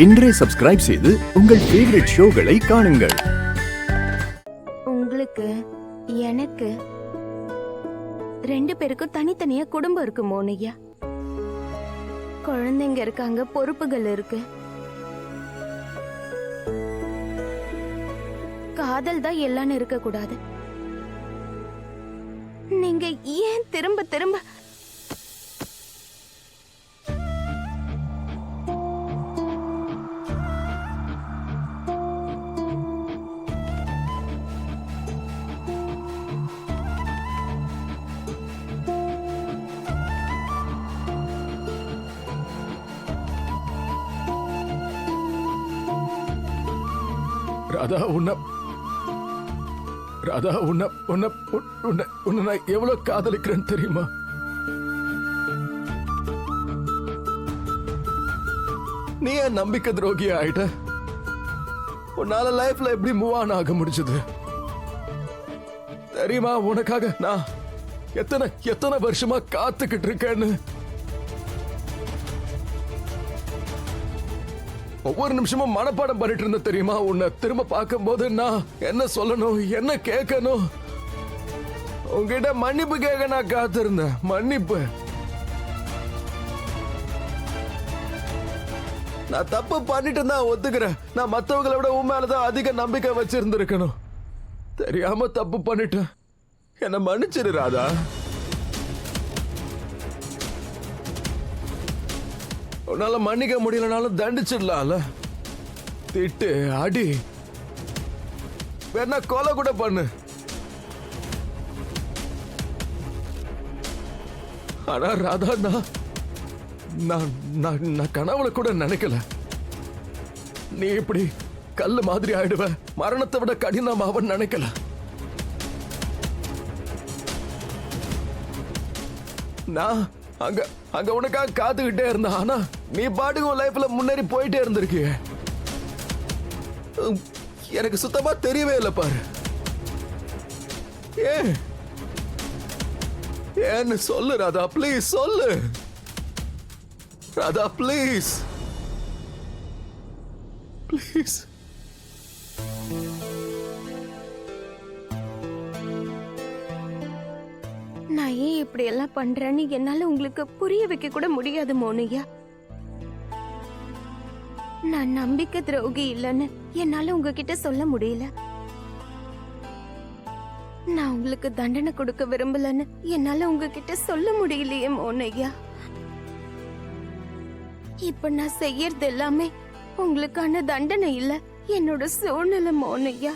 இன்றே சப்ஸ்கிரைப் செய்து உங்கள் ஃபேவரட் ஷோகளை காணுங்கள். உங்களுக்கு எனக்கு 2 பேருக்கும் தனித்தனியா குடும்பம் இருக்கு மோனையா. குழந்தைங்க இருக்காங்க, பொறுப்புகள் இருக்கு. காதல் தான் எல்லாம் இருக்க கூடாது. நீங்க ஏன் திரும்ப திரும்ப ராதா உன்னை நான் எவ்வளவு காதலிக்கிறேன்னு தெரியுமா? நீ என் நம்பிக்கை துரோகி ஆயிட்ட. உன்னால லைஃப்ல எப்படி மூவ் ஆன் ஆக முடிஞ்சது தெரியுமா? உனக்காக நான் எத்தனை வருஷமா காத்துக்கிட்டு இருக்கேன்னு. ஒவ்வொரு நிமிஷமும் மனப்பாடம் பண்ணிட்டு இருந்த தெரியுமா? உன்னை திரும்ப பார்க்கும் போது நான் என்ன சொல்லணும், என்ன கேட்கணும், உங்ககிட்ட மன்னிப்பு கேட்க நான் காத்திருந்தேன். மன்னிப்பு. நான் தப்பு பண்ணிட்டு தான் ஒத்துக்கிறேன். நான் மத்தவங்களை விட உன் மேலதான் அதிக நம்பிக்கை வச்சிருந்திருக்கணும். தெரியாம தப்பு பண்ணிட்டேன். என்ன மன்னிச்சிரு ராதா. உன்னால மன்னிக்க முடியலனாலும் தண்டிச்சிடலாம்ல. திட்டு, அடி, வேணா கொலை கூட பண்ணு. ஆனா ராதா, நான் கனவுல கூட நினைக்கல நீ இப்படி கல்லு மாதிரி ஆயிடுவ, மரணத்தை விட கடினமாவன்னு நினைக்கல. நான் அங்க உனக்காக காத்துக்கிட்டே இருந்தா. ஆனா நீ பாட்டுக்கு உன் லைஃப்ல முன்னேறி போயிட்டே இருந்திருக்கிய. எனக்கு சுத்தமா தெரியவே இல்லை பாரு. ஏன்னு சொல்லு ராதா, ப்ளீஸ் சொல்லு ராதா, ப்ளீஸ் ப்ளீஸ். நான் ஏன் இப்படி எல்லாம் பண்றேன்னு என்னால உங்களுக்கு புரிய வைக்க கூட முடியாது மோனையா. நான் நம்பிக்கை துரோகி இல்லைன்னு என்னால உங்ககிட்ட சொல்ல முடியல. நான் உங்களுக்கு தண்டனை கொடுக்க விரும்பலன்னு என்னால உங்ககிட்ட சொல்ல முடியலையே மோனையா. இப்ப நான் செய்யறது எல்லாமே உங்களுக்கான தண்டனை இல்ல, என்னோட சூழ்நிலை மோனையா.